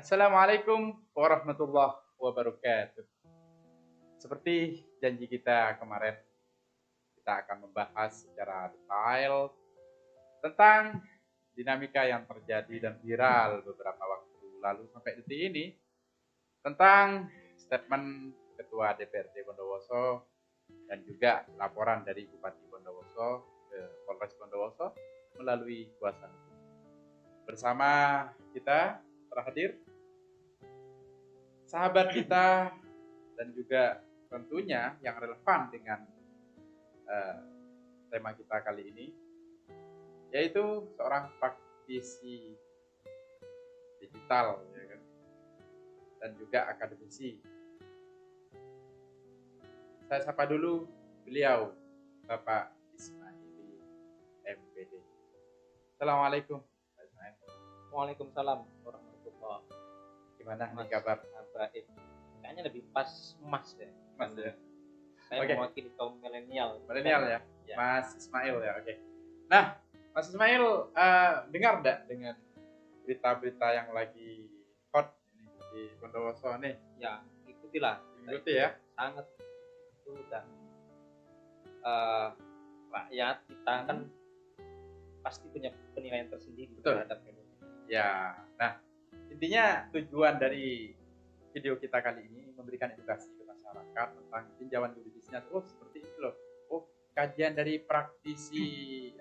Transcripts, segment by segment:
Assalamualaikum warahmatullahi wabarakatuh. Seperti janji kita kemarin, kita akan membahas secara detail tentang dinamika yang terjadi dan viral beberapa waktu lalu sampai detik ini tentang statement Ketua DPRD Bondowoso dan juga laporan dari Bupati Bondowoso ke Polres Bondowoso melalui kuasa hukum. Bersama kita terhadir sahabat kita dan juga tentunya yang relevan dengan tema kita kali ini, yaitu seorang praktisi digital ya kan? Dan juga akademisi. Saya sapa dulu beliau, Bapak Ismaili MPD. Assalamualaikum Pak Ismail. Waalaikumsalam warahmatullahi. Gimana nih kabar? Baik. Kayaknya lebih pas Mas deh. Mas ya. Saya Oke. mewakili kaum milenial. Milenial ya? Ya. Mas Ismail ya, oke. Nah, Mas Ismail dengar enggak dengan berita-berita yang lagi hot ini di Bondowoso nih? Ya, ikutilah. Ikuti ya. Sangat itu dan rakyat kita kan pasti punya penilaian tersendiri Betul. terhadap fenomena. Ya, nah intinya tujuan dari video kita kali ini memberikan edukasi ke masyarakat tentang tinjauan yuridisnya. Terus seperti itu loh. Oh, kajian dari praktisi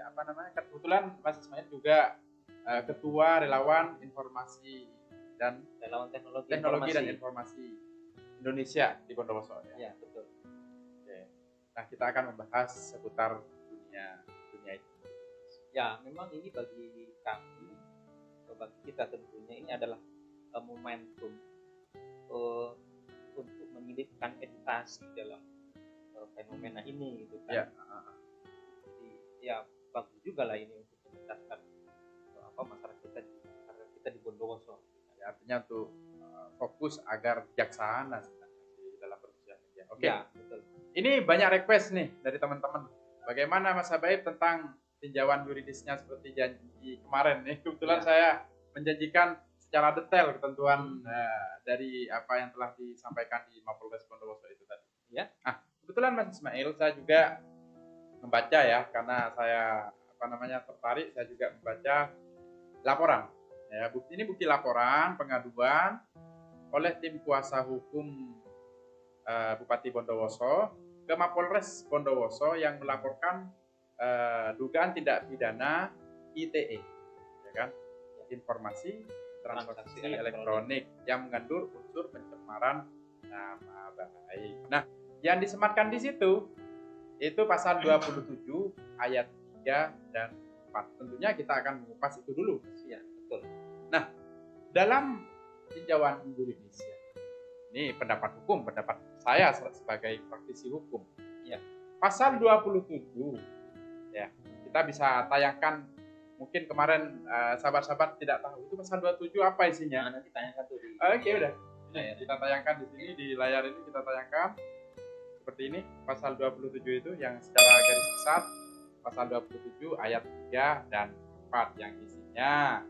apa namanya? Kebetulan Mas Ismail juga ketua relawan informasi dan Relawan teknologi dan informasi Indonesia di Bondowoso ya. Ya, betul. Oke. Nah, kita akan membahas seputar dunia itu. Ya, memang ini bagi kami, bagi kita tentunya ini adalah momentum untuk menyelipkan edukasi dalam fenomena ini gitu kan. Ya. Jadi ya bagus juga lah ini untuk meningkatkan masyarakat kita di Bondowoso. Ya, artinya untuk fokus agar bijaksana sebenarnya di dalam bersosial media. Oke. Ya, betul. Ini banyak request nih dari teman-teman. Bagaimana Mas Habaib tentang tinjauan yuridisnya seperti janji kemarin nih. Kebetulan Ya. saya menjanjikan secara detail ketentuan dari apa yang telah disampaikan di Mapolres Bondowoso itu tadi. Ya. Nah, kebetulan Mas Ismail saya juga membaca ya, karena saya tertarik, saya juga membaca laporan. Ya, bukti laporan pengaduan oleh tim kuasa hukum Bupati Bondowoso ke Mapolres Bondowoso yang melaporkan dugaan tindak pidana ITE, ya kan? Informasi transaksi elektronik yang mengandung unsur pencemaran nama baik. Nah, yang disematkan di situ itu pasal 27 ayat 3 dan 4. Tentunya kita akan mengupas itu dulu. Ya, betul. Nah, dalam tinjauan yuridis ya, ini pendapat saya sebagai praktisi hukum. Ya. Pasal 27 ya, kita bisa tayangkan. Mungkin kemarin sahabat-sahabat tidak tahu itu pasal 27 apa isinya. Nah, nanti tanyakan tuh di Oke, udah. layar. Kita tayangkan di sini di layar ini, kita tayangkan seperti ini. Pasal 27 itu yang secara garis besar pasal 27 ayat 3 dan 4 yang isinya.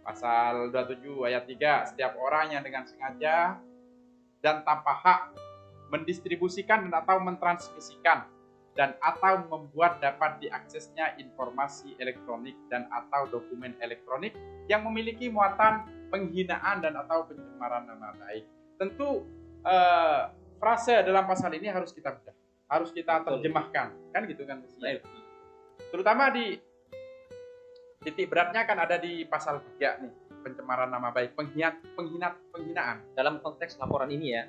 Pasal 27 ayat 3, setiap orang yang dengan sengaja dan tanpa hak mendistribusikan dan atau mentransmisikan dan atau membuat dapat diaksesnya informasi elektronik dan atau dokumen elektronik yang memiliki muatan penghinaan dan atau pencemaran nama baik. Tentu frase dalam pasal ini harus kita bedah, harus kita terjemahkan, kan gitu kan Ismail? Terutama di titik beratnya kan ada di pasal 3 nih, pencemaran nama baik, penghinaan. Dalam konteks laporan ini ya.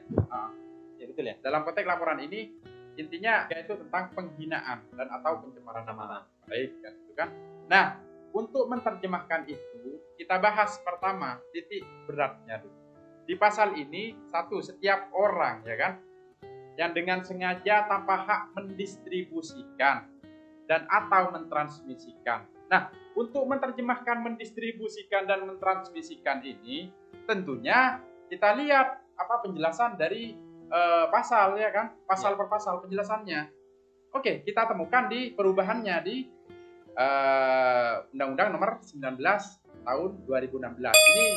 Ya betul ya. Dalam konteks laporan ini intinya yaitu tentang penghinaan dan atau pencemaran nama baik kan gitu kan. Nah, untuk menerjemahkan itu kita bahas pertama titik beratnya dulu. Di pasal ini setiap orang ya kan yang dengan sengaja tanpa hak mendistribusikan dan atau mentransmisikan. Nah, untuk menerjemahkan mendistribusikan dan mentransmisikan ini tentunya kita lihat apa penjelasan dari pasal ya kan, pasal per pasal penjelasannya. Oke, kita temukan di perubahannya di Undang-Undang Nomor 19 tahun 2016. Ini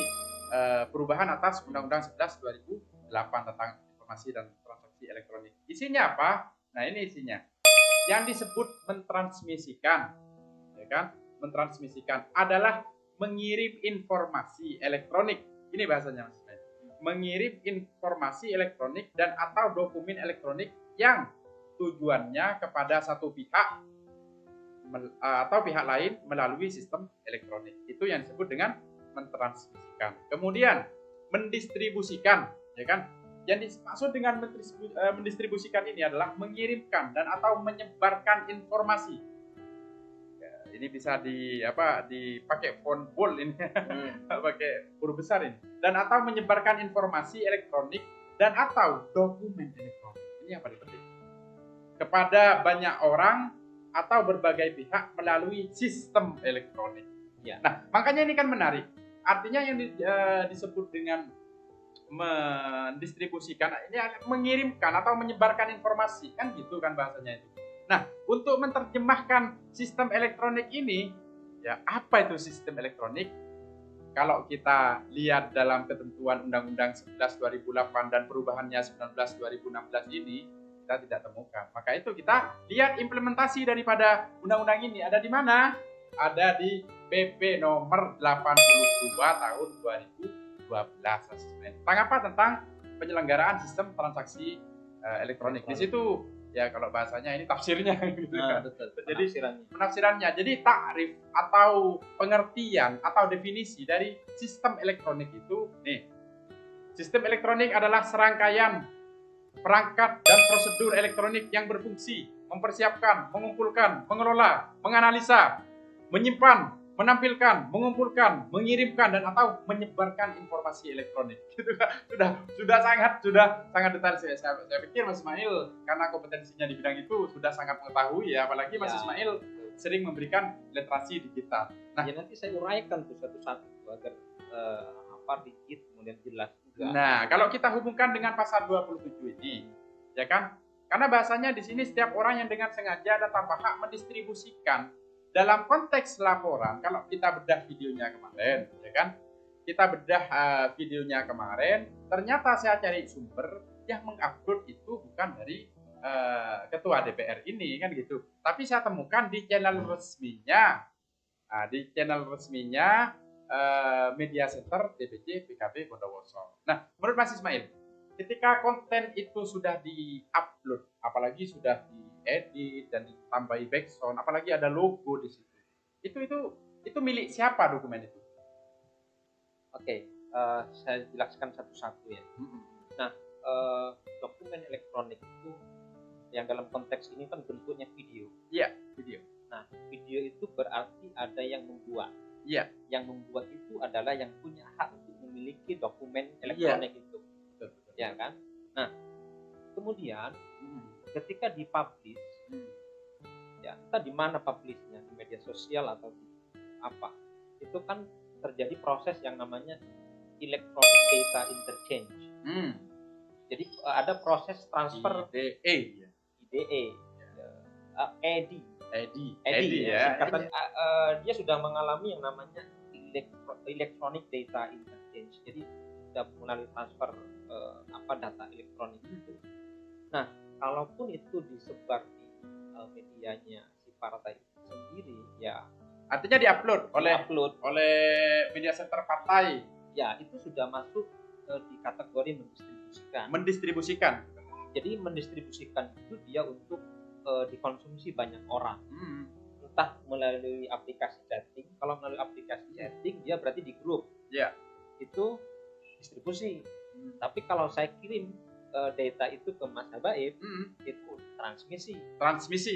perubahan atas Undang-Undang 11 2008 tentang informasi dan transaksi elektronik. Isinya apa? Nah, ini isinya. Yang disebut mentransmisikan, ya kan? Mentransmisikan adalah mengirim informasi elektronik. Ini bahasanya, Mas. Mengirim informasi elektronik dan atau dokumen elektronik yang tujuannya kepada satu pihak atau pihak lain melalui sistem elektronik. Itu yang disebut dengan mentransmisikan. Kemudian mendistribusikan, ya kan? Yang dimaksud dengan mendistribusikan ini adalah mengirimkan dan atau menyebarkan informasi. Ya, ini bisa dipakai font bold ini, pakai huruf besar ini. Dan atau menyebarkan informasi elektronik dan atau dokumen elektronik. Ini yang paling penting. Kepada banyak orang atau berbagai pihak melalui sistem elektronik. Ya. Nah, makanya ini kan menarik. Artinya yang disebut dengan mendistribusikan ini mengirimkan atau menyebarkan informasi, kan gitu kan bahasanya itu. Nah, untuk menerjemahkan sistem elektronik ini, ya apa itu sistem elektronik? Kalau kita lihat dalam ketentuan Undang-Undang 11 2008 dan perubahannya 19 2016 ini, kita tidak temukan. Maka itu kita lihat implementasi daripada undang-undang ini ada di mana? Ada di PP nomor 82 tahun 2012. Tentang apa? Tentang penyelenggaraan sistem transaksi elektronik. Di situ ya kalau bahasanya ini tafsirnya gitu kan. Betul. Jadi penafsirannya. Jadi takrif atau pengertian atau definisi dari sistem elektronik itu nih. Sistem elektronik adalah serangkaian perangkat dan prosedur elektronik yang berfungsi mempersiapkan, mengumpulkan, mengelola, menganalisa, menyimpan, menampilkan, mengumpulkan, mengirimkan dan atau menyebarkan informasi elektronik. Sudah sangat detail. Saya pikir Mas Ismail karena kompetensinya di bidang itu sudah sangat mengetahui ya, apalagi Mas Ismail sering memberikan literasi digital. Nah, ya nanti saya uraikan tuh satu-satu agar dikit kemudian jelas juga. Nah, kalau kita hubungkan dengan pasal 27 ini, ya kan? Karena bahasanya di sini setiap orang yang dengan sengaja dan tanpa hak mendistribusikan dalam konteks laporan. Kalau kita bedah videonya kemarin, ya kan? Kita bedah videonya kemarin, ternyata saya cari sumber yang mengupload itu bukan dari ketua DPR ini kan gitu. Tapi saya temukan di channel resminya. Nah, di channel resminya Media Center DPC PKB Bondowoso. Nah, menurut Mas Ismail, ketika konten itu sudah di-upload, apalagi sudah diedit dan ditambahi background, apalagi ada logo di situ, itu milik siapa dokumen itu? Oke, saya jelaskan satu-satu ya. Nah, dokumen elektronik itu yang dalam konteks ini kan bentuknya video. Iya, video. Nah, video itu berarti ada yang membuat. Iya. Yang membuat itu adalah yang punya hak untuk memiliki dokumen elektronik itu. Betul. Ya kan? Nah, kemudian ketika dipublish, ya entah di mana publishnya, di media sosial atau di apa, itu kan terjadi proses yang namanya electronic data interchange. Jadi ada proses transfer IDE, EDI ya. Singkatan, dia sudah mengalami yang namanya electronic data interchange. Jadi sudah melalui transfer data elektronik itu. Nah, kalaupun itu disebar di medianya si partai itu sendiri, ya artinya diupload oleh media center partai. Ya, itu sudah masuk di kategori mendistribusikan. Jadi mendistribusikan itu dia untuk dikonsumsi banyak orang, entah melalui aplikasi chatting. Kalau melalui aplikasi chatting dia berarti di grup, itu distribusi. Tapi kalau saya kirim data itu ke Mas Habaib, itu transmisi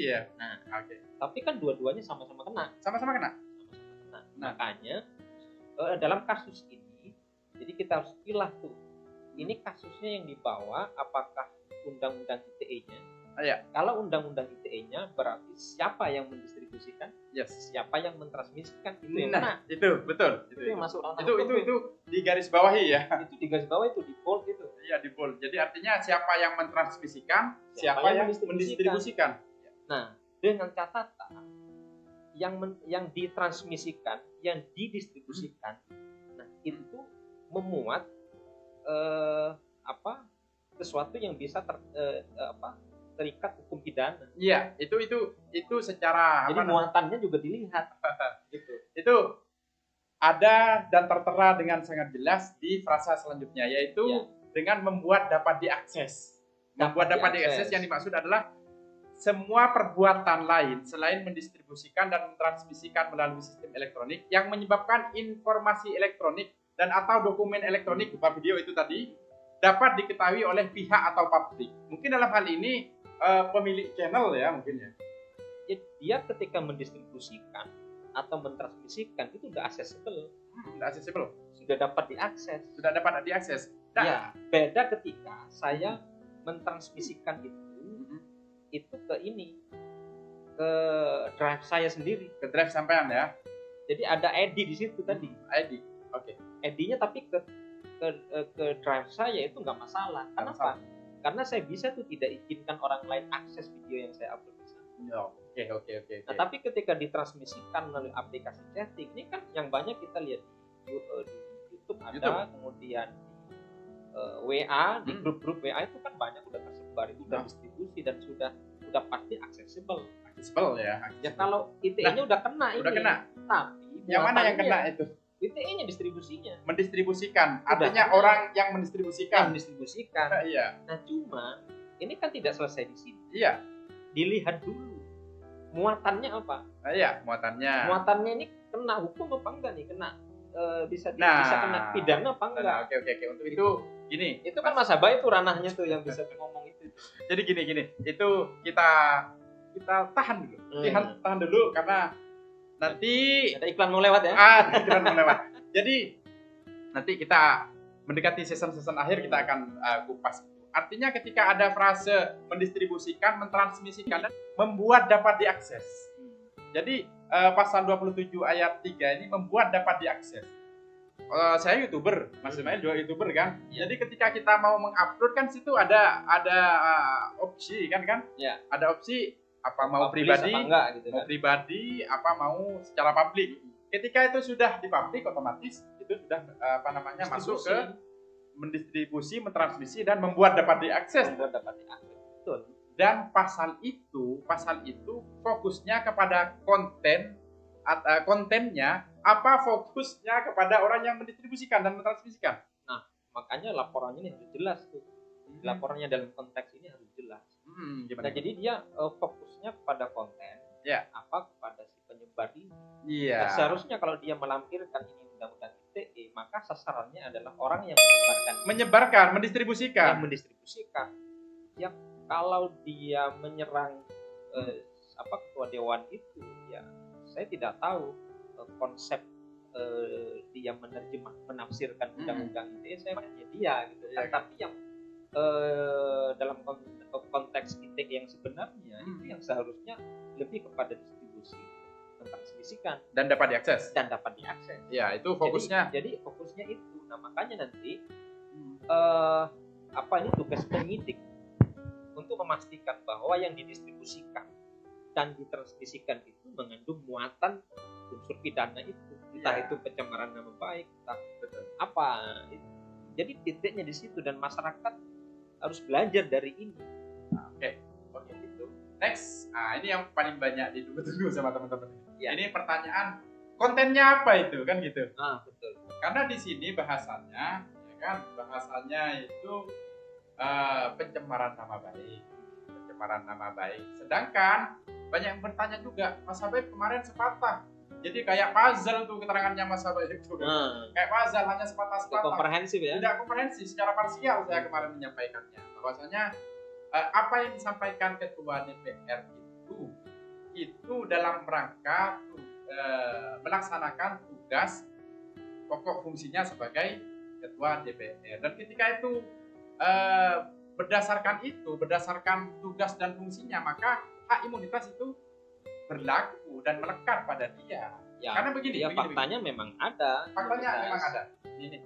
ya. Nah, tapi kan dua-duanya sama-sama kena. Nah, makanya dalam kasus ini, jadi kita harus pilah tuh. Ini kasusnya yang dibawa apakah undang-undang ITE-nya? Kalau undang-undang ITE-nya berarti siapa yang mendistribusikan, siapa yang mentransmisikan, itu yang mana? Itu betul. Itu yang masuk ranah itu di garis bawahi ya. Itu di garis bawah, itu di bold gitu. Iya, di bold. Jadi artinya siapa yang mentransmisikan, siapa yang mendistribusikan. Nah, dengan catatan yang ditransmisikan, yang didistribusikan, nah itu memuat sesuatu yang bisa terikat hukum pidana. Iya, itu secara jadi muatannya juga dilihat gitu. Itu ada dan tertera dengan sangat jelas di frasa selanjutnya, yaitu dengan membuat dapat diakses. Membuat dapat diakses yang dimaksud adalah semua perbuatan lain selain mendistribusikan dan mentransmisikan melalui sistem elektronik yang menyebabkan informasi elektronik dan atau dokumen elektronik berupa video itu tadi dapat diketahui oleh pihak atau publik. Mungkin dalam hal ini pemilik channel ya mungkin ya. Dia ketika mendistribusikan atau mentransmisikan itu udah accessible. Sudah dapat diakses. Ya, beda ketika saya mentransmisikan itu ke drive saya sendiri, ke drive sampean ya. Jadi ada ID di situ tadi. ID. Oke. ID-nya tapi ke drive saya itu nggak masalah. Kenapa? Karena saya bisa tuh tidak izinkan orang lain akses video yang saya upload di sana. Oke. Nah, tapi ketika ditransmisikan melalui aplikasi chatting, ini kan yang banyak kita lihat di YouTube ada, kemudian WA, di grup-grup WA itu kan banyak udah tersebar, itu udah distribusi dan sudah pasti accessible ya. Ya kalau ITE-nya udah kena udah kena. Tapi yang mana yang kena itu? ITE-nya distribusinya. Mendistribusikan, artinya orang yang mendistribusikan. Iya. Nah cuma ini kan tidak selesai di sini. Iya. Dilihat dulu muatannya apa. Iya, muatannya. Muatannya ini kena hukum apa enggak nih? Bisa kena pidana apa enggak? Oke. Untuk itu gini. Itu kan masa baik itu ranahnya tuh yang bisa ngomong itu. Jadi gini. Itu kita tahan dulu. Tahan dulu karena nanti ada iklan mau lewat ya. Iklan mau lewat. Jadi nanti kita mendekati season akhir kita akan kupas. Artinya ketika ada frase mendistribusikan, mentransmisikan dan membuat dapat diakses. Jadi pasal 27 ayat 3 ini membuat dapat diakses. Saya YouTuber, Mas Ismail juga YouTuber kan. Jadi ketika kita mau mengupload kan situ ada opsi kan? Ya. Ada opsi apa mau pribadi, apa enggak, gitu mau pribadi, apa mau secara publik. Ketika itu sudah di publik, otomatis itu sudah masuk ke mendistribusi, mentransmisi dan membuat dapat diakses. Betul. Dan pasal itu fokusnya kepada kontennya, apa fokusnya kepada orang yang mendistribusikan dan mentransmisikan. Nah, makanya laporannya ini harus jelas tuh. Laporannya dalam konteks ini harus jelas. Nah, jadi dia fokusnya kepada konten, apa kepada si penyebar ini. Nah, seharusnya kalau dia melampirkan ini undang-undang ITE, maka sasarannya adalah orang yang mendistribusikan. Ya, kalau dia menyerang ketua dewan itu, ya saya tidak tahu konsep dia menafsirkan undang-undang ITE, saya hanya dia gitu. Tapi yang dalam konteks ITE yang sebenarnya itu yang seharusnya lebih kepada distribusi, mentransmisikan dan dapat diakses. Ya, itu fokusnya. Jadi fokusnya itu. Nah, makanya nanti ini tugas penyidik untuk memastikan bahwa yang didistribusikan dan ditransmisikan itu mengandung muatan unsur pidana itu, entah itu pencemaran nama baik, entah apa. Jadi titiknya di situ dan masyarakat harus belajar dari ini. Oke, itu. Next, ini yang paling banyak ditunggu-tunggu sama teman-teman. Ya. Ini pertanyaan kontennya apa itu kan gitu. Betul. Karena di sini bahasanya itu pencemaran nama baik. Sedangkan banyak yang bertanya juga, Mas Habib kemarin sepatah. Jadi kayak puzzle tuh keterangannya Mas Habib itu. Kayak puzzle hanya sepatah-sepatah. Komprehensif ya? Tidak komprehensif, secara parsial saya kemarin menyampaikannya. Bahwasanya apa yang disampaikan Ketua DPR itu dalam rangka melaksanakan tugas pokok fungsinya sebagai Ketua DPR. Dan ketika itu berdasarkan tugas dan fungsinya, maka hak imunitas itu berlaku dan melekat pada dia. Ya, karena begini. Faktanya memang ada. Ini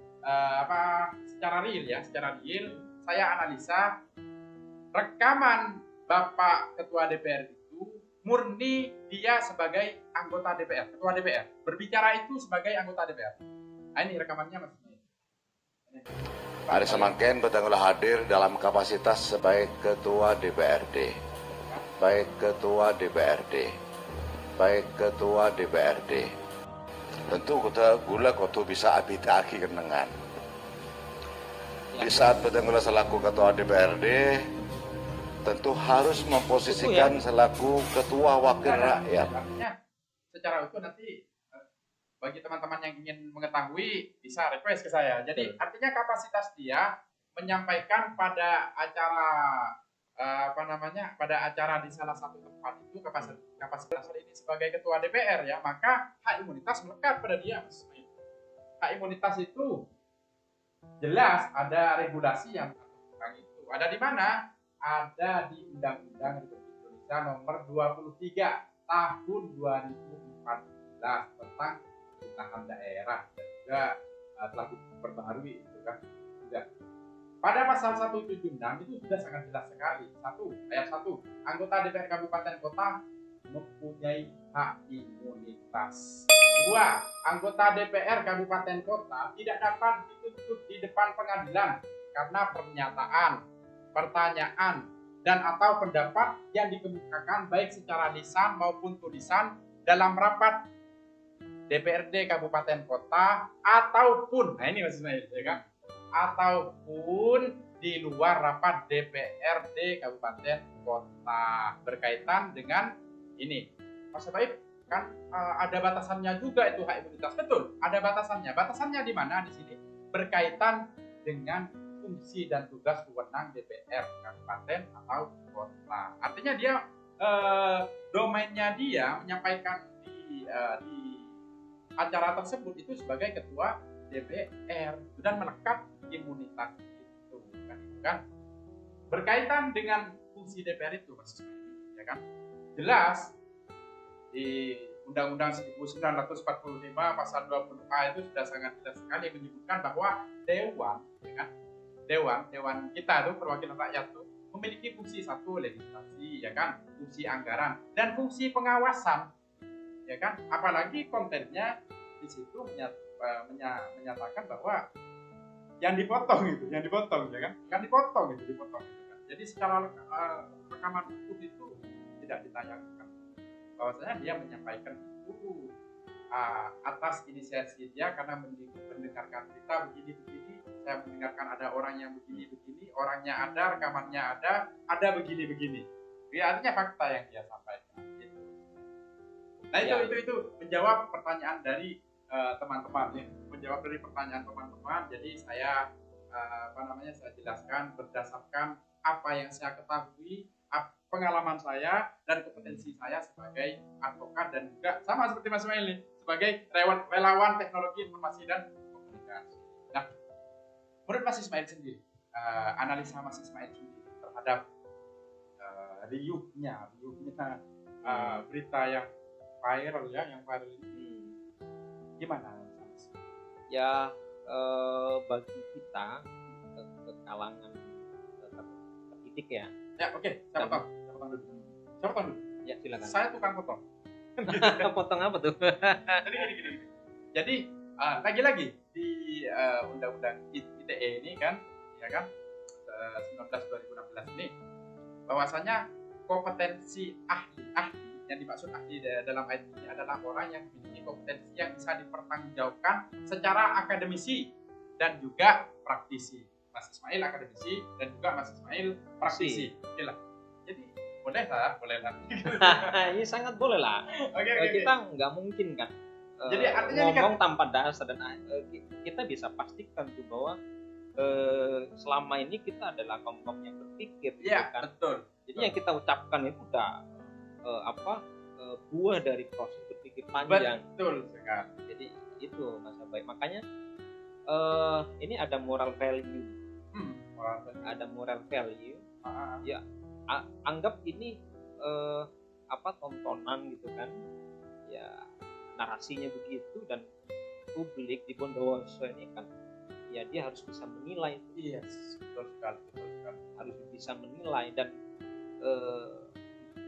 secara real saya analisa rekaman Bapak Ketua DPR itu murni dia sebagai anggota DPR, Ketua DPR. Berbicara itu sebagai anggota DPR. Ini rekamannya Mas. Ari Semangken Betanggulah hadir dalam kapasitas sebagai Ketua DPRD. Baik Ketua DPRD. Baik Ketua DPRD. Tentu kita gula kotu bisa abitaki kenengan. Di saat Betanggulah selaku Ketua DPRD, tentu harus memposisikan selaku Ketua Wakil Rakyat. Artinya secara utuh nanti bagi teman-teman yang ingin mengetahui bisa request ke saya. Jadi artinya kapasitas dia menyampaikan pada acara pada acara di salah satu tempat itu kapasitas ini sebagai ketua DPR ya, maka hak imunitas melekat pada dia. Hak imunitas itu jelas ada regulasi yang tentang itu. Ada di mana? Ada di Undang-Undang Republik Indonesia nomor 23 tahun 2014 tentang pemerintahan daerah dan juga telah diperbaharui itu kan juga. Pada pasal 176 itu sudah sangat jelas sekali. Ayat 1, anggota DPR Kabupaten Kota mempunyai hak imunitas. 2, anggota DPR Kabupaten Kota tidak dapat dituntut di depan pengadilan karena pernyataan, pertanyaan, dan atau pendapat yang dikemukakan baik secara lisan maupun tulisan dalam rapat DPRD Kabupaten Kota ataupun, nah ini Mas Ismail ya kan, ataupun di luar rapat DPRD Kabupaten Kota berkaitan dengan ini. Mas Baik kan ada batasannya juga itu hak imunitas. Betul, ada batasannya. Batasannya di mana di sini? Berkaitan dengan fungsi dan tugas wewenang DPR Kabupaten atau Kota. Artinya dia domainnya dia menyampaikan di acara tersebut itu sebagai ketua DPR dan melekat imunitas itu kan berkaitan dengan fungsi DPR itu ya kan jelas di Undang-Undang 1945 pasal 20A itu sudah sangat jelas sekali menyebutkan bahwa dewan kita itu perwakilan rakyat itu memiliki fungsi satu legislasi ya kan, fungsi anggaran dan fungsi pengawasan ya kan, apalagi kontennya di situ menyatakan bahwa yang dipotong ya kan, dipotong gitu kan. Jadi secara rekaman hukum itu tidak ditayangkan. Bahwasanya dia menyampaikan itu atas inisiasi dia karena mendengarkan berita begini, saya mendengarkan ada orang yang begini, orangnya ada, rekamannya ada begini. Ya, artinya fakta yang dia sampaikan. Gitu. Nah itu menjawab pertanyaan dari teman-teman ya. Menjawab dari pertanyaan teman-teman. Jadi saya saya jelaskan berdasarkan apa yang saya ketahui, pengalaman saya dan kompetensi saya sebagai advokat dan juga sama seperti Mas Ismail nih, sebagai relawan teknologi informasi dan komunikasi. Nah, menurut Mas Ismail sendiri, analisa Mas Ismail sendiri terhadap riuhnya berita yang viral ini gimana? Ya bagi kita ke kalangan terdidik ya. Ya oke, siapa tahu dulu. Ya silakan. Saya tukang potong. Potong apa tuh? Jadi lagi-lagi di Undang-Undang ITE ini kan, ya kan 19/2016 ini bahwasanya kompetensi ahli yang dimaksud ahli dalam ayat ini adalah orang yang memiliki kompetensi yang bisa dipertanggungjawabkan secara akademisi dan juga praktisi. Mas Ismail akademisi dan juga Mas Ismail praktisi. Oke lah. Jadi boleh lah. Ini sangat boleh lah. Okay. Kita nggak mungkin kan. Jadi artinya ngomong tanpa dasar dan kita bisa pastikan tuh bahwa selama ini kita adalah kelompok yang berpikir. Iya, kan? Betul. Jadi yang kita ucapkan itu udah buah dari proses berpikir panjang. Betul sekali. Jadi itu Mas Baik. Makanya ini ada moral value. Ada moral value. Ya anggap ini tontonan gitu kan. Ya narasinya begitu dan publik di Bondowoso ini kan ya dia harus bisa menilai. Iya, betul sekali. Harus bisa menilai dan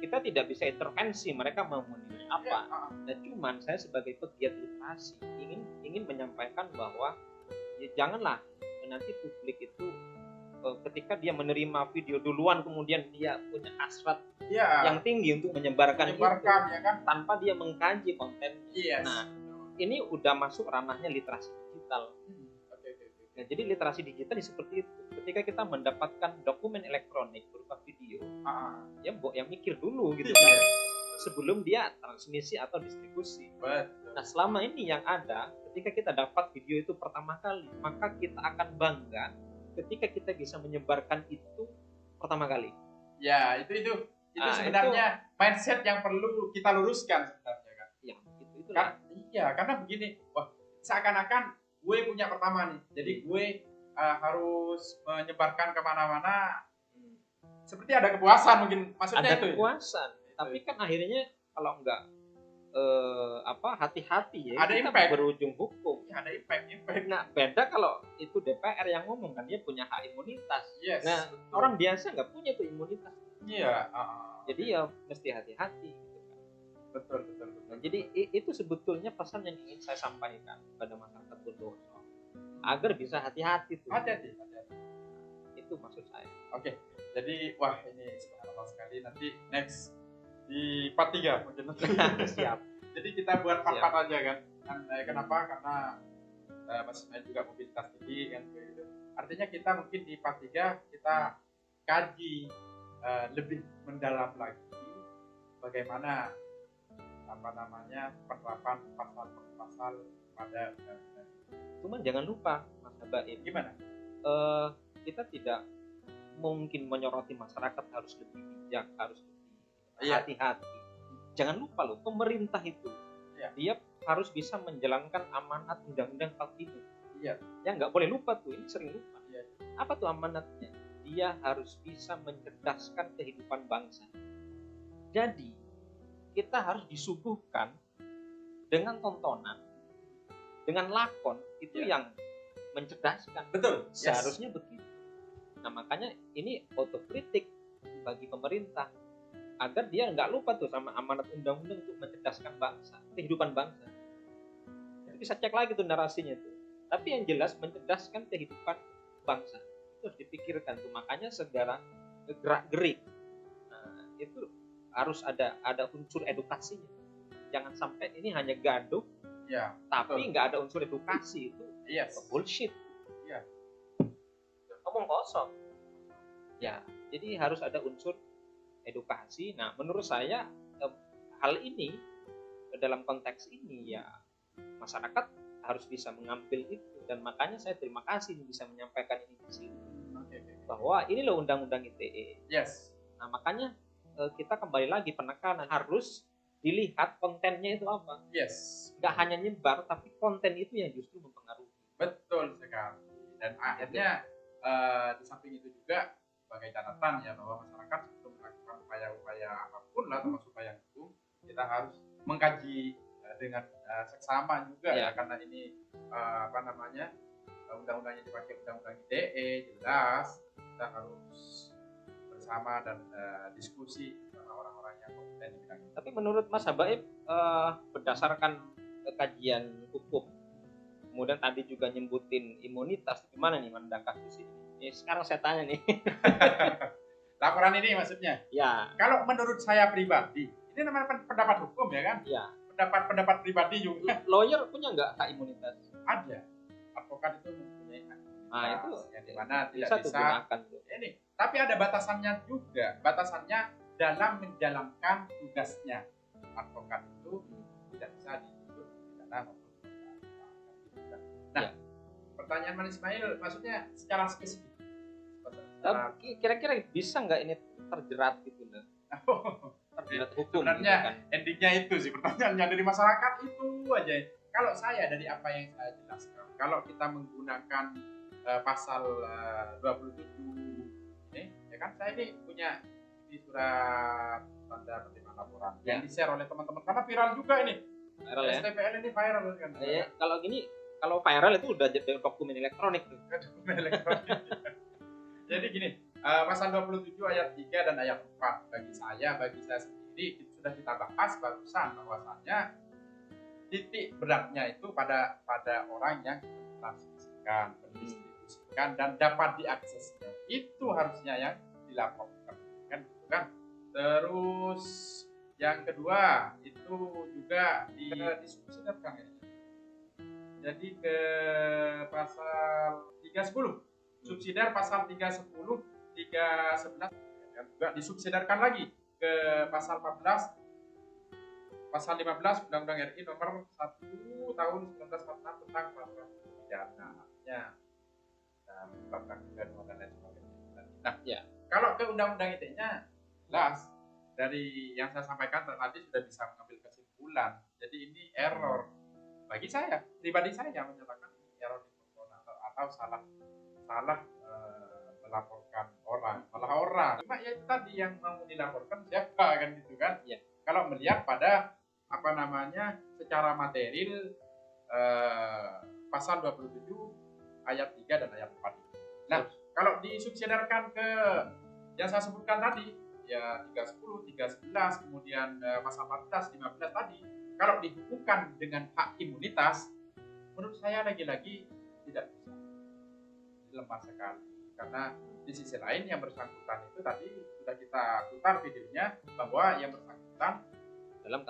kita tidak bisa intervensi mereka mau menilai apa. Dan cuman saya sebagai pegiat literasi ingin menyampaikan bahwa ya janganlah nanti publik itu ketika dia menerima video duluan kemudian dia punya hasrat yang tinggi untuk menyebarkan itu ya kan? tanpa dia mengkaji kontennya. Yes. Nah, ini udah masuk ranahnya literasi digital. Nah, jadi literasi digital seperti itu. Ketika kita mendapatkan dokumen elektronik berupa video, ya mikir dulu gitu kan, sebelum dia transmisi atau distribusi. Nah, selama ini yang ada, ketika kita dapat video itu pertama kali, maka kita akan bangga ketika kita bisa menyebarkan itu pertama kali. Ya, itu sebenarnya mindset yang perlu kita luruskan sebenarnya kan. Ya, itu. Iya, karena begini, wah, seakan-akan gue punya pertama nih, jadi gue harus menyebarkan kemana-mana. Seperti ada kepuasan mungkin, maksudnya ada kepuasan. Tapi kan akhirnya kalau enggak hati-hati ya, ada kita impact. Berujung hukum. Ya, ada impact. Nah, beda kalau itu DPR yang ngomong kan, dia punya hak imunitas. Yes. Nah, orang biasa nggak punya tuh imunitas. Iya. Jadi ya mesti hati-hati. Betul. Nah, jadi itu sebetulnya pesan yang ingin saya sampaikan pada masyarakat Bondowoso agar bisa hati-hati tuh. Hati-hati. Itu maksud saya. Oke. Jadi wah ini subhanallah sekali. Nanti next di part 3 mungkin. Siap. Jadi kita buat part-part aja kan. Kenapa? Karena Mas Ismail juga mobilitas tinggi kan begitu. Artinya kita mungkin di part 3 kita kaji lebih mendalam lagi bagaimana penerapan pasal-pasal pada undang-undang. Cuman jangan lupa Mas Habaib. Gimana? Kita tidak mungkin menyoroti masyarakat harus lebih bijak, harus lebih hati-hati. Jangan lupa loh, pemerintah itu dia harus bisa menjalankan amanat Undang-Undang 45. Iya. Ya nggak boleh lupa tuh, ini sering lupa. Iya. Apa tuh amanatnya? Dia harus bisa mencerdaskan kehidupan bangsa. Jadi kita harus disuguhkan dengan tontonan, dengan lakon itu yang mencerdaskan. Betul. Seharusnya begitu. Nah, makanya ini otokritik bagi pemerintah agar dia nggak lupa tuh sama amanat undang-undang untuk mencerdaskan bangsa, kehidupan bangsa. Jadi bisa cek lagi tuh narasinya tuh. Tapi yang jelas mencerdaskan kehidupan bangsa itu harus dipikirkan tuh. Makanya segera gerak-gerik. Nah, itu harus ada unsur edukasinya. Jangan sampai ini hanya gaduh, tapi nggak ada unsur edukasi itu. Bullshit. Iya. Ngomong kosong. Ya, jadi harus ada unsur edukasi. Nah, menurut saya hal ini dalam konteks ini ya masyarakat harus bisa mengambil itu, dan makanya saya terima kasih bisa menyampaikan ini di sini. Bahwa ini loh undang-undang ITE. Yes. Nah, makanya kita kembali lagi penekanan harus dilihat kontennya itu apa. Yes. Nggak hanya nyebar, tapi konten itu yang justru mempengaruhi. Betul sekali. Dan akhirnya di samping itu juga sebagai catatan ya bahwa masyarakat sebelum melakukan upaya-upaya apapun lah termasuk upaya hukum, kita harus mengkaji dengan seksama juga ya, karena ini undang-undangnya dipakai undang-undang ITE, jelas kita harus bersama dan diskusi sama orang-orang yang kompeten di bidang itu. Tapi menurut Mas Habaib berdasarkan kajian hukum, kemudian tadi juga nyebutin imunitas, gimana nih mandang kasus ini? Sekarang saya tanya nih. Laporan ini maksudnya? Ya. Kalau menurut saya pribadi, ini namanya pendapat hukum ya kan? Ya. Pendapat pribadi juga. Lawyer punya nggak hak imunitas? Ada. Advokat itu mempunyai hak imunitas. Nah, itu yang dimana tidak bisa digunakan. Ini. Tapi ada batasannya juga. Batasannya dalam menjalankan tugasnya. Advokat itu tidak bisa dituntut pidana maupun pertanyaan Mas Ismail maksudnya secara spesifik. Kira-kira bisa nggak ini terjerat gitu loh? Terjerat hukum. Sebenarnya gitu kan? Endingnya itu sih, pertanyaannya dari masyarakat itu aja. Kalau saya dari apa yang saya jelaskan, kalau kita menggunakan pasal 27 ini, ya kan saya ini punya di surat tanda penerimaan laporan yang di-share oleh teman-teman karena viral juga ini. Viral ya? STPL ini viral kan. Kalau viral itu udah jadi dokumen elektronik tuh. Dokumen elektronik. Jadi gini, pasal 27 ayat 3 dan ayat 4 bagi saya sendiri itu sudah kita bahas barusan bahwasannya titik beratnya itu pada orang yang mendistribusikan kan, dan dapat diaksesnya. Itu harusnya yang dilaporkan, kan gitu kan. Terus yang kedua itu juga disubsidiarkan ya. Jadi ke pasal 310, subsidiar pasal 310, 311 dan juga disubsidiarkan lagi ke pasal 14, pasal 15 Undang-Undang RI nomor 1 tahun 1946 tentang peraturan pidananya dan tentang pidana dan lain sebagainya. Nah, ya, kalau ke Undang-Undang ITE-nya jelas dari yang saya sampaikan tadi sudah bisa mengambil kesimpulan. Jadi ini error bagi saya, pribadi saya menyatakan ini error di atau salah melaporkan orang, malah orang. Cuma ya itu tadi yang mau dilaporkan siapa kan gitu kan? Ya. Kalau melihat pada apa namanya secara material pasal 27 ayat 3 dan ayat 4. Nah, kalau disubsidiarkan ke yang saya sebutkan tadi ya 310, 311, kemudian pasal 14, 15 tadi, kalau dihubungkan dengan hak imunitas, menurut saya lagi-lagi tidak bisa, lemah sekali. Karena di sisi lain yang bersangkutan itu tadi sudah kita putar videonya bahwa yang bersangkutan dalam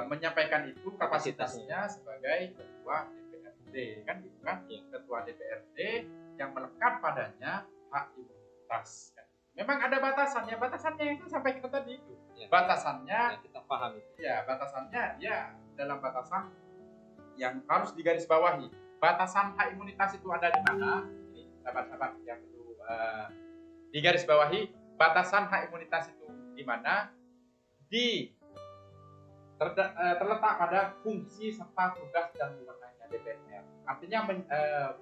menyampaikan itu kapasitasnya sebagai ketua DPRD, kan gitu kan? Ya. Ketua DPRD yang melekat padanya hak imunitas. Memang ada batasannya yang saya sampaikan tadi itu. Ya. Batasannya ya, kita paham itu. Ya, batasannya ya dalam batasan yang harus digarisbawahi. Batasan hak imunitas itu ada di mana? Ini sahabat-sahabat yang perlu digarisbawahi. Batasan hak imunitas itu di mana? Terletak pada fungsi serta tugas dan wewenangnya DPR. Artinya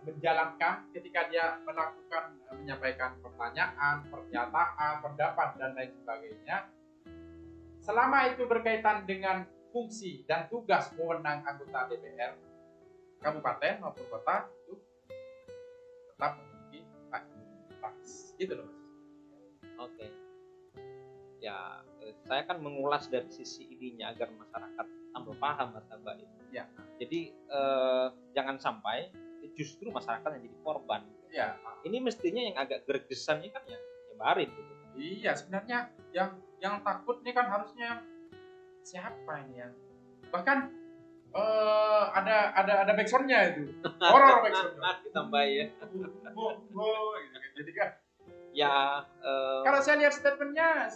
menjalankan ketika dia melakukan menyampaikan pertanyaan, pernyataan, pendapat dan lain sebagainya. Selama itu berkaitan dengan fungsi dan tugas wewenang anggota DPR kabupaten maupun kota itu tetap memiliki hak imunitas. Gitu loh, Mas. Oke. Ya, saya kan mengulas dari sisi ininya agar masyarakat tambah paham atau Mbak itu. Ya. Jadi jangan sampai justru masyarakat yang jadi korban. Ya. Ini mestinya yang agak gregesan ini kan ya nyebarin gitu. Iya, sebenarnya yang takut ini kan harusnya siapa ini yang bahkan ada backsoundnya itu, horror backsoundnya ditambahin. Jadi kan ya kalau saya lihat statementnya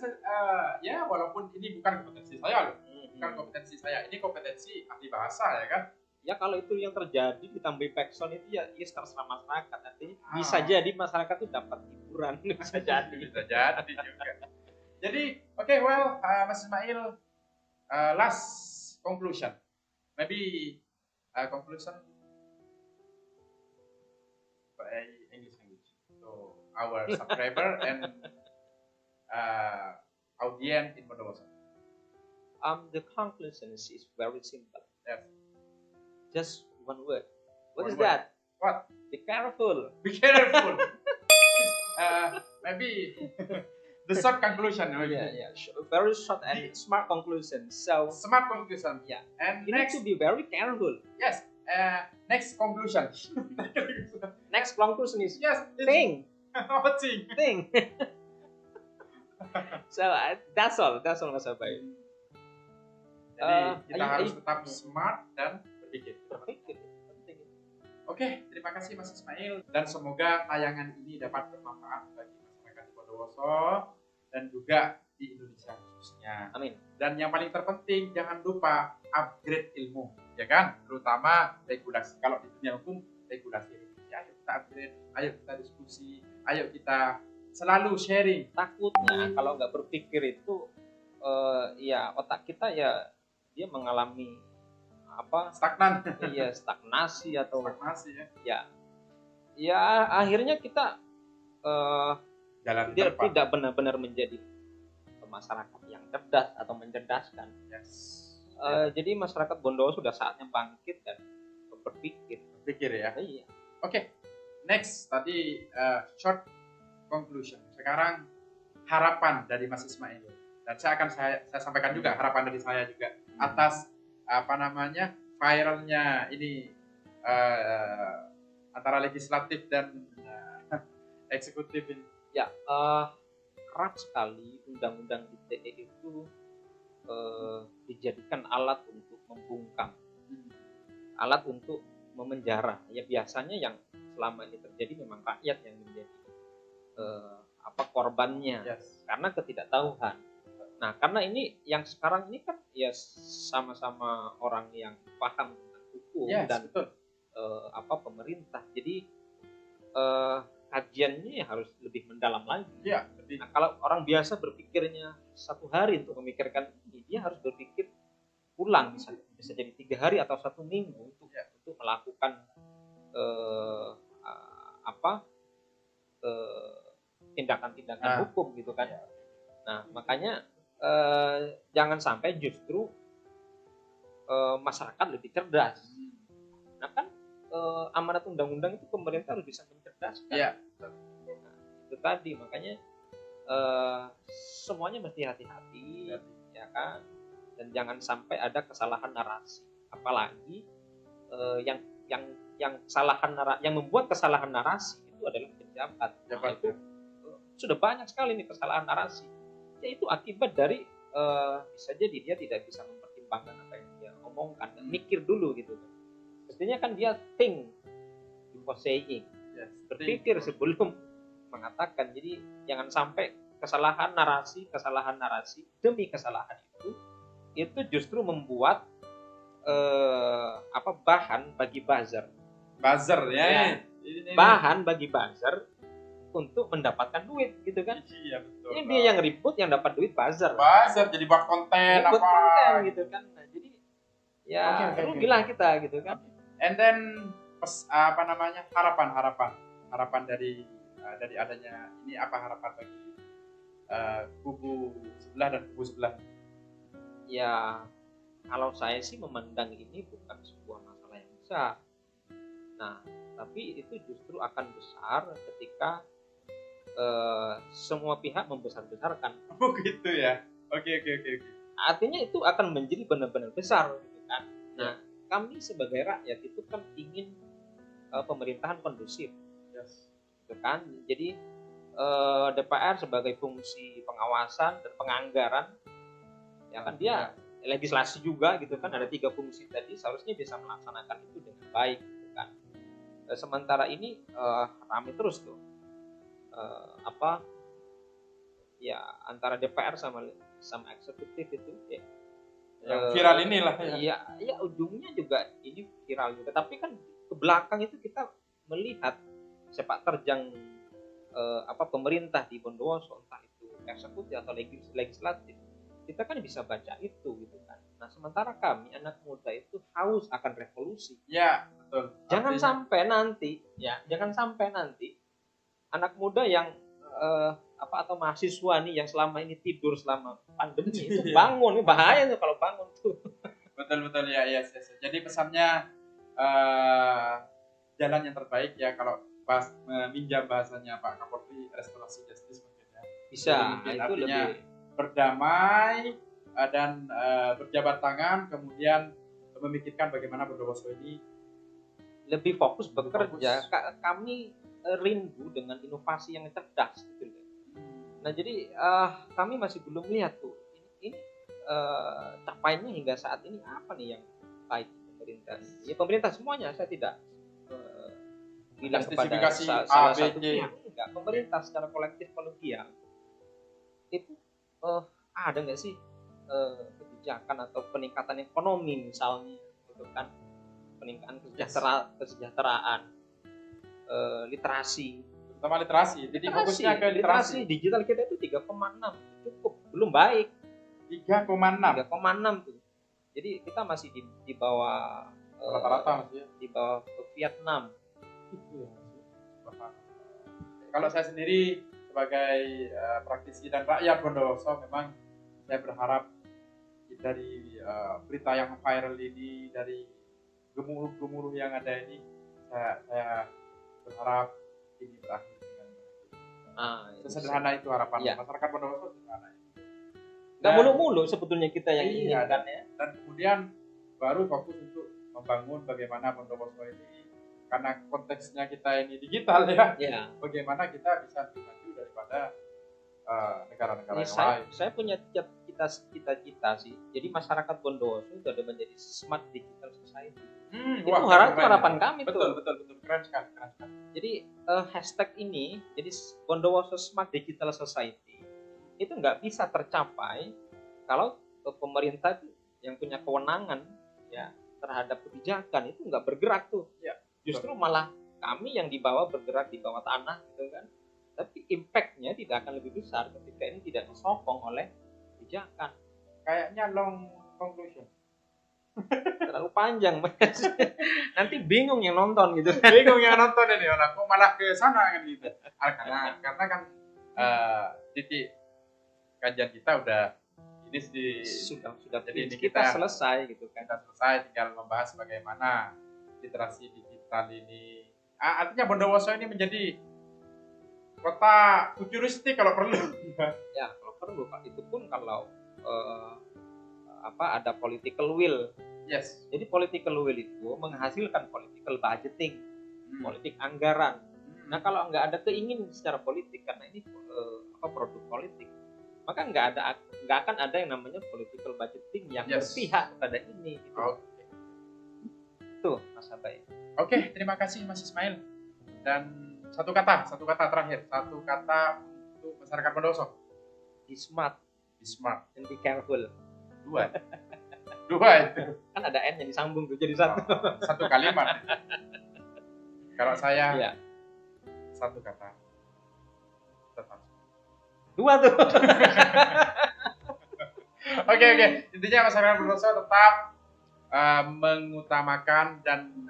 ya walaupun ini bukan kompetensi saya loh, bukan kompetensi saya, ini kompetensi ahli bahasa ya kan. Ya kalau itu yang terjadi ditambah backsound itu ya terserah masyarakat, artinya bisa jadi masyarakat itu dapat hiburan. Bisa jadi juga. Jadi oke, Mas Ismail, last conclusion, maybe conclusion by English language to our subscriber and audience in Bondowoso. The conclusion is very simple. Yes. Just one word. What is that? What? Be careful. Be careful. Maybe the short conclusion. Yeah. Very short and smart conclusion. So smart conclusion. Yeah. And you next, need to be very careful. Yes. Next conclusion. Next conclusion is yes. Think. What thing? Think. So that's all. That's all, Mas Abai. Jadi kita harus tetap smart dan berpikir. Oke, terima kasih Mas Ismail, dan semoga tayangan ini dapat bermanfaat bagi masyarakat di Bondowoso dan juga di Indonesia khususnya. Amin. Dan yang paling terpenting jangan lupa upgrade ilmu, ya kan? Terutama regulasi. Kalau di dunia hukum regulasi Indonesia, ayo kita upgrade, ayo kita diskusi, ayo kita selalu sharing. Takutnya kalau nggak berpikir itu ya otak kita ya dia mengalami stagnan. Iya, stagnasi atau ya akhirnya kita tidak benar-benar menjadi masyarakat yang cerdas atau mencerdaskan. Yes. Jadi masyarakat Bondowoso sudah saatnya bangkit dan berpikir ya. Iya. Oke. Next tadi short conclusion. Sekarang harapan dari Mas Ismail, dan saya sampaikan juga harapan dari saya juga atas viralnya ini antara legislatif dan eksekutif ini? Ya, kerap sekali undang-undang ITE itu dijadikan alat untuk membungkam, alat untuk memenjara. Ya biasanya yang selama ini terjadi memang rakyat yang menjadi korbannya, karena ketidaktahuan. Nah, karena ini yang sekarang ini kan ya sama-sama orang yang paham tentang hukum dan betul. Pemerintah. Jadi kajiannya harus lebih mendalam lagi. Ya, nah, kalau orang biasa berpikirnya 1 hari untuk memikirkan ini, dia harus berpikir ulang, bisa jadi 3 hari atau 1 minggu untuk melakukan tindakan-tindakan hukum gitu kan. Nah, makanya jangan sampai justru masyarakat lebih cerdas. Nah kan amanat undang-undang itu pemerintah harus bisa mencerdaskan. Nah, itu tadi, makanya semuanya mesti hati-hati, ya kan. Dan jangan sampai ada kesalahan narasi, apalagi yang membuat kesalahan narasi itu adalah pejabat. Nah, itu sudah banyak sekali nih kesalahan narasi. Yaitu akibat dari bisa jadi dia tidak bisa mempertimbangkan apa yang dia omongkan, dan mikir dulu gitu. Mestinya kan dia think before saying, berpikir sebelum mengatakan. Jadi jangan sampai kesalahan narasi demi kesalahan itu justru membuat bahan bagi buzzer ya. Bahan bagi buzzer untuk mendapatkan duit gitu kan. Iya betul. Ini dia yang ribut, yang dapat duit buzzer jadi buat konten gitu kan. Nah, jadi ya rugilah kita gitu kan. And then harapan dari adanya ini, apa harapan bagi kubu sebelah dan kubu sebelah? Ya, kalau saya sih memandang ini bukan sebuah masalah yang besar. Nah, tapi itu justru akan besar ketika semua pihak membesar-besarkan. Oh gitu ya. Oke. Artinya itu akan menjadi benar-benar besar gitu kan. Nah, kami sebagai rakyat itu kan ingin pemerintahan kondusif. Gitu kan. Jadi DPR sebagai fungsi pengawasan dan penganggaran, ya kan dia legislasi juga gitu kan, ada 3 fungsi tadi, seharusnya bisa melaksanakan itu dengan baik gitu kan. Sementara ini ramai terus tuh antara DPR sama eksekutif itu yang viral inilah ya ujungnya juga ini viral juga. Tapi kan ke belakang itu kita melihat sepak terjang pemerintah di Bondowoso, entah itu eksekutif atau legislatif, kita kan bisa baca itu gitu kan. Nah, sementara kami anak muda itu haus akan revolusi. Ya, betul. Jangan sampai nanti anak muda yang atau mahasiswa nih yang selama ini tidur selama pandemi itu bangun, bahaya tuh kalau bangun tuh. Betul ya. Jadi pesannya jalan yang terbaik ya, kalau meminjam bahasanya Pak Kapolri, restorasi justice mungkin ya. Bisa, mungkin itu artinya lebih berdamai dan berjabat tangan, kemudian memikirkan bagaimana Bondowoso ini lebih fokus bekerja. Kami rindu dengan inovasi yang cerdas gitu. Nah, jadi kami masih belum lihat tuh ini capaiannya hingga saat ini apa nih yang baik pemerintah. Ya pemerintah semuanya, saya tidak bilang kepada salah satu pihak. Enggak, pemerintah secara kolektif kolegial itu ada nggak sih kebijakan atau peningkatan ekonomi misalnya gitu kan, peningkatan kesejahteraan, literasi, terutama literasi. Jadi fokusnya ke literasi. Digital kita itu 3,6 cukup, belum baik. 3,6 tuh. Jadi kita masih di bawah rata-rata masih ya. Di bawah Vietnam. Kalau saya sendiri sebagai praktisi dan rakyat Bondowoso, memang saya berharap dari berita yang viral ini, dari gemuruh yang ada ini, saya berharap ini berakhir dengan sesederhana itu harapan masyarakat Bondowoso, sederhana. Nggak mulu-mulu sebetulnya kita yang inginkan ya. Dan kemudian baru fokus untuk membangun bagaimana Bondowoso ini karena konteksnya kita ini digital ya. Ya. Bagaimana kita bisa lebih maju daripada negara-negara yang lain. Saya punya cita-cita sih. Jadi masyarakat Bondowoso itu ada menjadi smart digital society. Itu harapan kami betul, tuh. Betul. Keren sekali. Jadi hashtag ini, jadi Bondowoso Smart Digital Society itu nggak bisa tercapai kalau pemerintah itu yang punya kewenangan ya terhadap kebijakan itu nggak bergerak tuh. Ya, justru malah kami yang di bawah bergerak di bawah tanah gitu kan. Tapi impact-nya tidak akan lebih besar ketika ini tidak disokong oleh kebijakan. Kayaknya long conclusion. Terlalu panjang. Nanti bingung yang nonton gitu. Bingung yang nonton ini, kok malah ke sana kan gitu. Karena kan titik kajian kita udah ini sudah jadi ini kita selesai gitu kan. Kita selesai, tinggal membahas bagaimana literasi digital ini. Artinya Bondowoso ini menjadi kota futuristik kalau perlu. Ya kalau perlu Pak, itu pun kalau ada political will. Yes. Jadi political will itu menghasilkan political budgeting, politik anggaran. Nah kalau nggak ada keinginan secara politik karena ini produk politik, maka nggak akan ada yang namanya political budgeting yang berpihak kepada ini. Gitu. Oke. Tuh Mas Abai. Oke, terima kasih Mas Ismail. Dan satu kata terakhir, satu kata untuk masyarakat Bondowoso. Be smart and be careful. Dua itu kan ada N yang disambung tuh jadi satu. Satu kalimat. Kalau saya satu kata, tetap. Dua tuh. Oke. Intinya masyarakat Bondowoso tetap mengutamakan dan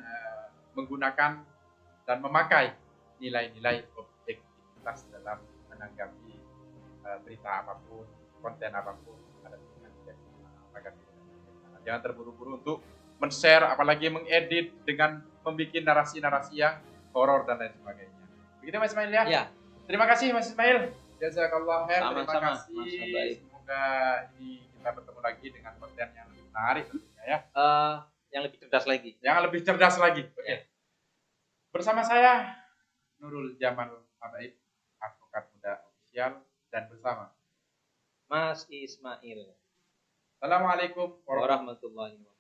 menggunakan dan memakai nilai-nilai objektivitas dalam menanggapi berita apapun, konten apapun. Jangan terburu-buru untuk men-share, apalagi mengedit dengan membuat narasi-narasi yang horor dan lain sebagainya. Begitu Mas Ismail ya? Ya. Terima kasih Mas Ismail. Jazakallah khair. Terima kasih. Semoga ini kita bertemu lagi dengan konten yang lebih menarik tentunya ya. Yang lebih cerdas lagi. Yang lebih cerdas lagi. Oke. Ya. Bersama saya Nurul Jamal Habaib, advokat muda official, dan bersama Mas Ismail. Assalamualaikum warahmatullahi wabarakatuh.